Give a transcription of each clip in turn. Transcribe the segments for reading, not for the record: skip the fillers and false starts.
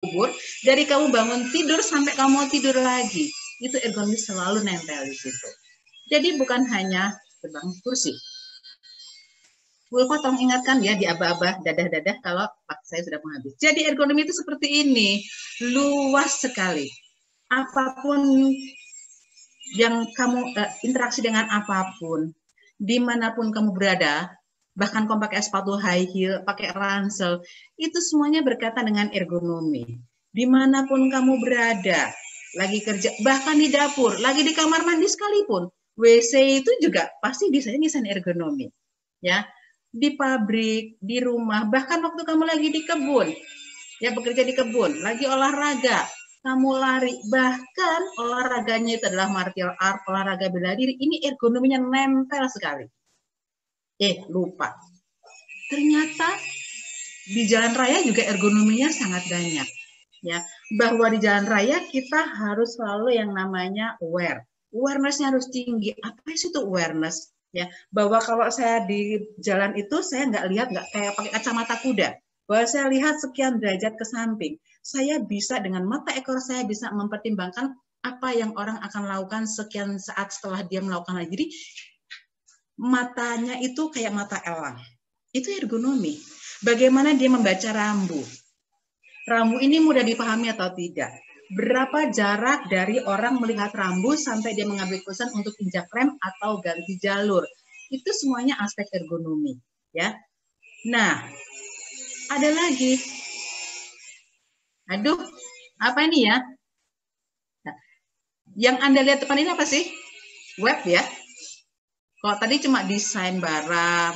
kubur, dari kamu bangun tidur sampai kamu mau tidur lagi, itu ergonomi selalu nempel di situ. Jadi bukan hanya terbang kursi. Bu Ulfa tolong ingatkan ya di aba-aba, dadah-dadah kalau waktu saya sudah menghabis. Jadi ergonomi itu seperti ini, luas sekali. Apapun yang kamu interaksi dengan apapun, dimanapun kamu berada, bahkan kamu pakai sepatu high heel, pakai ransel, itu semuanya berkaitan dengan ergonomi. Dimanapun kamu berada, lagi kerja, bahkan di dapur, lagi di kamar mandi sekalipun, WC itu juga pasti desain ergonomi, ya. Di pabrik, di rumah, bahkan waktu kamu lagi di kebun, ya bekerja di kebun, lagi olahraga, kamu lari, bahkan olahraganya itu adalah martial art, olahraga bela diri, ini ergonominya nempel sekali. Lupa. Ternyata di jalan raya juga ergonominya sangat banyak. Ya, bahwa di jalan raya kita harus selalu yang namanya aware. Awareness-nya harus tinggi. Apa sih itu awareness? Ya, bahwa kalau saya di jalan itu saya nggak lihat, nggak kayak pakai kacamata kuda. Bahwa saya lihat sekian derajat ke samping. Saya bisa dengan mata ekor saya bisa mempertimbangkan apa yang orang akan lakukan sekian saat setelah dia melakukan hal. Jadi matanya itu kayak mata elang. Itu ergonomi. Bagaimana dia membaca rambu. Rambu ini mudah dipahami atau tidak? Berapa jarak dari orang melihat rambu sampai dia mengambil keputusan untuk injak rem atau ganti jalur? Itu semuanya aspek ergonomi, ya. Nah, ada lagi. Aduh, apa ini ya? Nah, yang Anda lihat depan ini apa sih? Web ya. Kalau tadi cuma desain barang,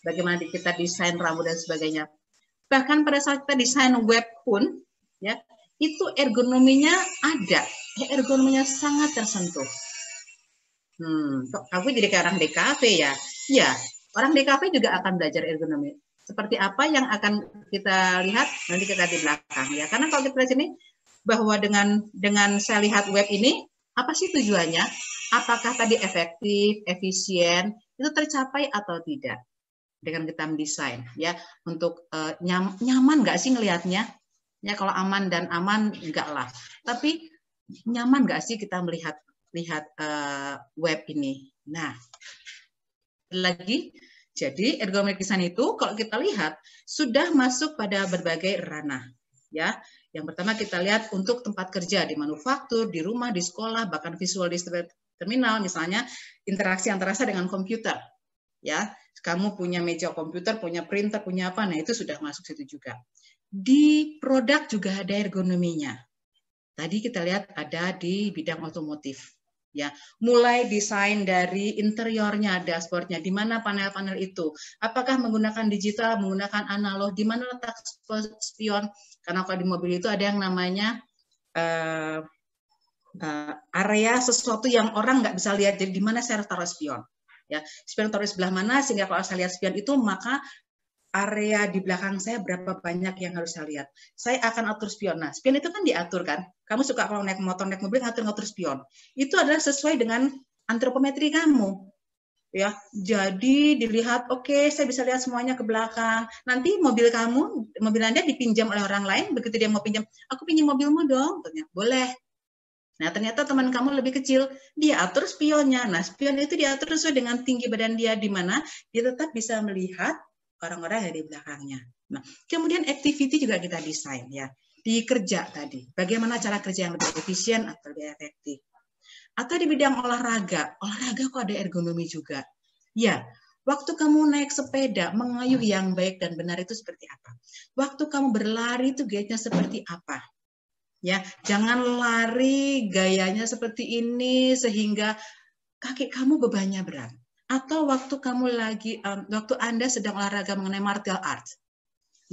bagaimana kita desain rambu dan sebagainya. Bahkan pada saat kita desain web pun, ya, itu ergonominya ada, ergonominya sangat tersentuh. Aku jadi kayak orang DKV ya. Ya, orang DKV juga akan belajar ergonomi. Seperti apa yang akan kita lihat nanti kita di belakang ya. Karena kalau kita lihat sini bahwa dengan saya lihat web ini, apa sih tujuannya? Apakah tadi efektif, efisien, itu tercapai atau tidak? Dengan kita mendesain ya untuk nyaman nggak sih ngelihatnya ya, kalau aman dan aman enggak lah, tapi nyaman nggak sih kita melihat web ini. Nah lagi, jadi ergonomi desain itu kalau kita lihat sudah masuk pada berbagai ranah ya. Yang pertama kita lihat untuk tempat kerja di manufaktur, di rumah, di sekolah, bahkan visual di terminal, misalnya interaksi antara saya dengan komputer ya. Kamu punya meja komputer, punya printer, punya apa, nah itu sudah masuk situ juga. Di produk juga ada ergonominya. Tadi kita lihat ada di bidang otomotif. Ya, mulai desain dari interiornya, dashboardnya, di mana panel-panel itu, apakah menggunakan digital, menggunakan analog, di mana letak spion, karena kalau di mobil itu ada yang namanya area sesuatu yang orang nggak bisa lihat, jadi di mana saya harus taruh spion. Ya, spion taruh sebelah mana sehingga kalau saya lihat spion itu maka area di belakang saya berapa banyak yang harus saya lihat. Saya akan atur spion. Nah, spion itu kan diatur kan. Kamu suka kalau naik motor, naik mobil ngatur spion. Itu adalah sesuai dengan antropometri kamu. Ya, jadi dilihat, oke, saya bisa lihat semuanya ke belakang. Nanti mobil Anda dipinjam oleh orang lain, begitu dia mau pinjam, aku pinjam mobilmu dong. Boleh. Nah, ternyata teman kamu lebih kecil, dia atur spionnya. Nah, spion itu diatur sesuai dengan tinggi badan dia, di mana dia tetap bisa melihat orang-orang yang di belakangnya. Nah, kemudian activity juga kita desain ya. Di kerja tadi, bagaimana cara kerja yang lebih efisien atau lebih efektif. Atau di bidang olahraga kok ada ergonomi juga. Ya, waktu kamu naik sepeda, mengayuh yang baik dan benar itu seperti apa? Waktu kamu berlari itu gayanya seperti apa? Ya, jangan lari gayanya seperti ini sehingga kaki kamu bebannya berat. Atau waktu kamu waktu Anda sedang olahraga mengenai martial arts.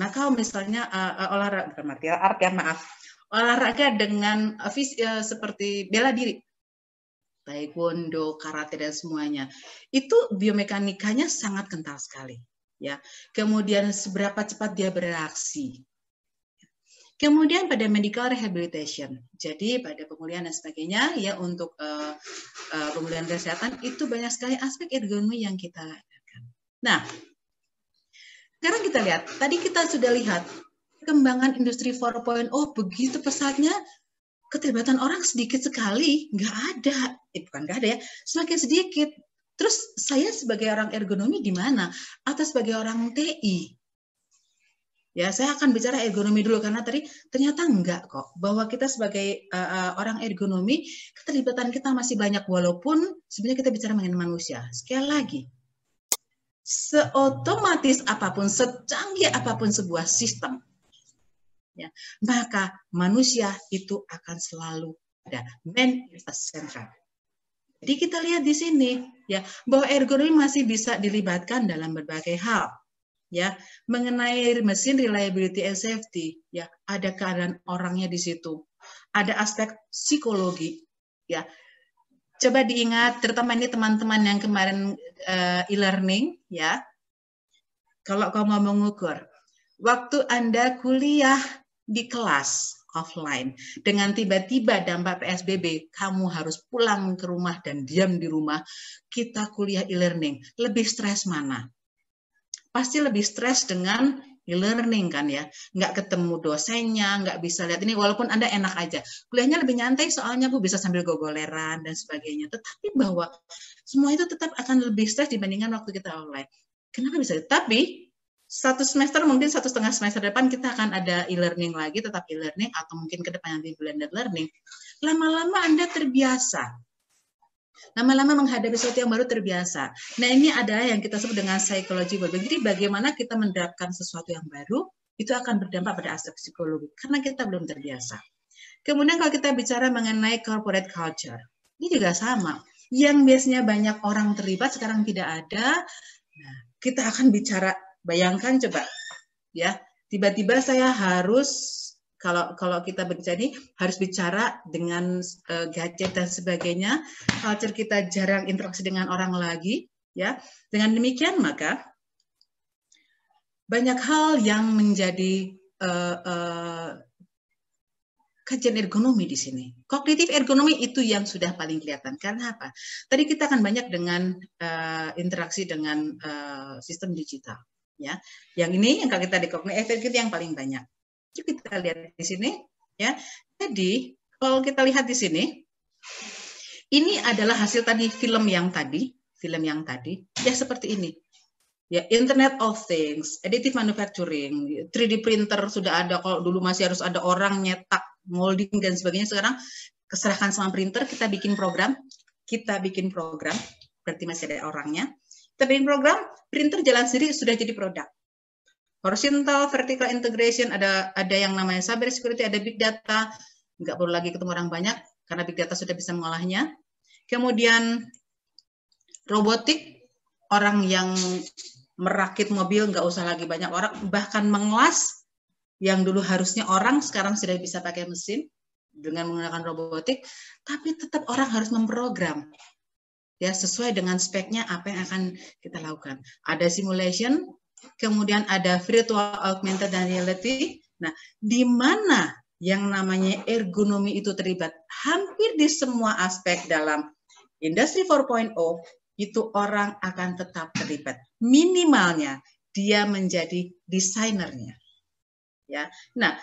Nah, kalau misalnya olahraga martial art ya, maaf, olahraga dengan seperti bela diri, taekwondo, karate dan semuanya, itu biomekanikanya sangat kental sekali. Ya, kemudian seberapa cepat dia bereaksi. Kemudian pada medical rehabilitation, jadi pada pemulihan dan sebagainya ya, untuk pemulihan kesehatan itu banyak sekali aspek ergonomi yang kita lakukan. Nah, sekarang kita lihat, tadi kita sudah lihat perkembangan industri 4.0 begitu pesatnya, keterlibatan orang sedikit sekali, nggak ada. Bukan nggak ada ya, semakin sedikit. Terus saya sebagai orang ergonomi di mana? Atau sebagai orang TI? Ya, saya akan bicara ergonomi dulu karena tadi ternyata enggak kok. Bahwa kita sebagai orang ergonomi, keterlibatan kita masih banyak walaupun sebenarnya kita bicara mengenai manusia. Sekali lagi, seotomatis apapun, secanggih apapun sebuah sistem, ya, maka manusia itu akan selalu ada. Man is the central. Jadi kita lihat di sini ya bahwa ergonomi masih bisa dilibatkan dalam berbagai hal. Ya, mengenai mesin reliability and safety, ya, ada keadaan orangnya di situ. Ada aspek psikologi, ya. Coba diingat, terutama ini teman-teman yang kemarin e-learning, ya. Kalau kamu mau mengukur, waktu Anda kuliah di kelas offline, dengan tiba-tiba dampak PSBB, kamu harus pulang ke rumah dan diam di rumah, kita kuliah e-learning, lebih stres mana? Pasti lebih stres dengan e-learning kan ya, nggak ketemu dosennya, nggak bisa lihat ini, walaupun Anda enak aja. Kuliahnya lebih nyantai soalnya Bu bisa sambil gogoleran dan sebagainya, tetapi bahwa semua itu tetap akan lebih stres dibandingkan waktu kita online. Kenapa bisa? Tapi satu semester, mungkin 1,5 semester depan kita akan ada e-learning lagi, tetap e-learning, atau mungkin ke depan nanti blended learning. Lama-lama Anda terbiasa. Lama-lama menghadapi sesuatu yang baru terbiasa. Nah, ini adalah yang kita sebut dengan psychology well-being. Jadi bagaimana kita menerapkan sesuatu yang baru, itu akan berdampak pada aspek psikologi, karena kita belum terbiasa. Kemudian kalau kita bicara mengenai corporate culture, ini juga sama. Yang biasanya banyak orang terlibat, sekarang tidak ada. Nah, kita akan bicara, bayangkan coba, ya, tiba-tiba saya harus, kalau kita berbicara ini harus bicara dengan gadget dan sebagainya, culture kita jarang interaksi dengan orang lagi, ya. Dengan demikian maka banyak hal yang menjadi kajian ergonomi di sini. Kognitif ergonomi itu yang sudah paling kelihatan. Karena apa? Tadi kita akan banyak dengan interaksi dengan sistem digital, ya. Yang ini yang kalau kita di kognitif itu yang paling banyak. Kita lihat di sini, ya. Jadi kalau kita lihat di sini, ini adalah hasil tadi film yang tadi, ya seperti ini, ya, Internet of Things, additive manufacturing, 3D printer sudah ada. Kalau dulu masih harus ada orang nyetak, molding dan sebagainya, sekarang keserahkan sama printer, kita bikin program, berarti masih ada orangnya. Kita bikin program, printer jalan sendiri sudah jadi produk. Horizontal, vertical integration, ada yang namanya cyber security, ada big data, nggak perlu lagi ketemu orang banyak, karena big data sudah bisa mengolahnya. Kemudian robotik, orang yang merakit mobil, nggak usah lagi banyak orang, bahkan mengelas, yang dulu harusnya orang, sekarang sudah bisa pakai mesin, dengan menggunakan robotik, tapi tetap orang harus memprogram, ya, sesuai dengan speknya apa yang akan kita lakukan. Ada simulation, kemudian ada virtual augmented reality. Nah, di mana yang namanya ergonomi itu terlibat hampir di semua aspek dalam industri 4.0, itu orang akan tetap terlibat. Minimalnya dia menjadi desainernya. Ya. Nah,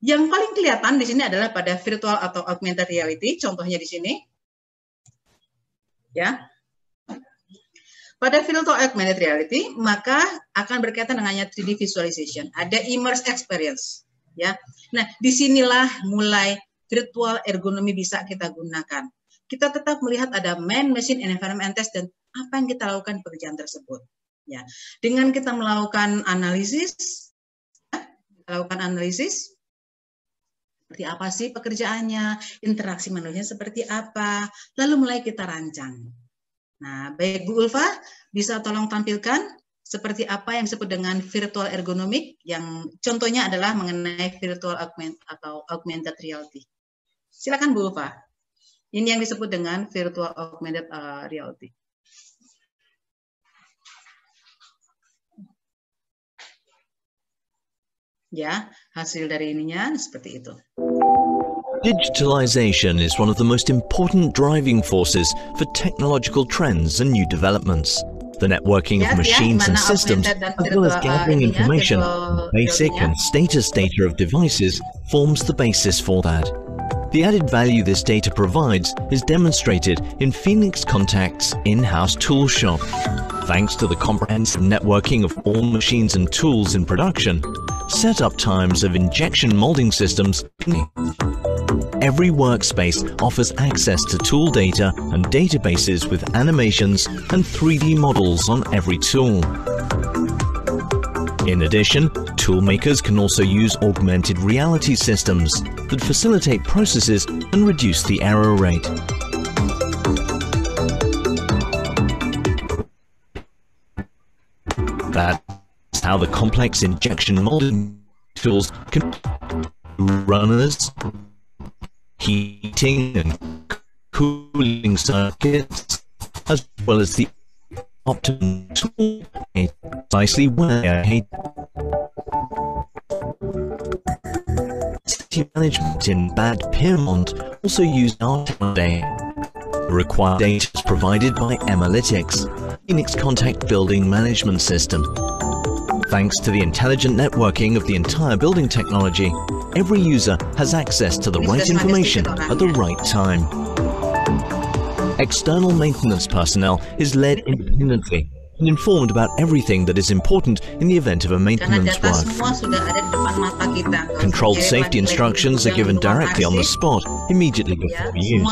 yang paling kelihatan di sini adalah pada virtual atau augmented reality, contohnya di sini. Ya. Pada virtual augmented reality, maka akan berkaitan dengannya 3D visualization. Ada immersive experience, ya. Nah, disinilah mulai virtual ergonomi bisa kita gunakan. Kita tetap melihat ada man, machine, and environment test, dan apa yang kita lakukan pekerjaan tersebut. Ya, dengan kita melakukan analisis, seperti apa sih pekerjaannya, interaksi manusia seperti apa, lalu mulai kita rancang. Nah, baik Bu Ulfa, bisa tolong tampilkan seperti apa yang disebut dengan virtual ergonomic, yang contohnya adalah mengenai virtual augmented reality. Silakan Bu Ulfa. Ini yang disebut dengan virtual augmented reality. Ya, hasil dari ininya seperti itu. Digitalization is one of the most important driving forces for technological trends and new developments. The networking of machines and systems, as well as gathering information on basic and status data of devices, forms the basis for that. The added value this data provides is demonstrated in Phoenix Contact's in-house tool shop. Thanks to the comprehensive networking of all machines and tools in production, setup times of injection molding systems, every workspace offers access to tool data and databases with animations and 3D models on every tool. In addition, toolmakers can also use augmented reality systems that facilitate processes and reduce the error rate. That's how the complex injection molding tools can runners, heating and cooling circuits, as well as the optimum tool precisely where safety management in Bad Pyrmont also used our technology. The required data is provided by Emalytics, Phoenix Contact Building Management System. Thanks to the intelligent networking of the entire building technology, every user has access to the right information at the right time. External maintenance personnel is led independently and informed about everything that is important in the event of a maintenance work. Controlled safety instructions are given directly on the spot, immediately before use.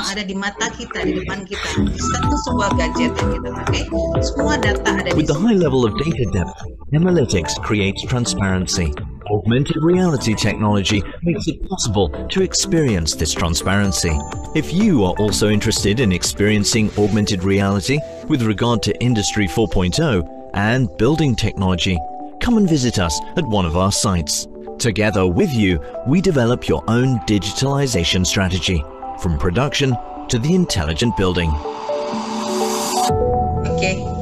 With the high level of data depth, Emalytics creates transparency. Augmented reality technology makes it possible to experience this transparency. If you are also interested in experiencing augmented reality with regard to Industry 4.0 and building technology, come and visit us at one of our sites. Together with you, we develop your own digitalization strategy, from production to the intelligent building. Okay.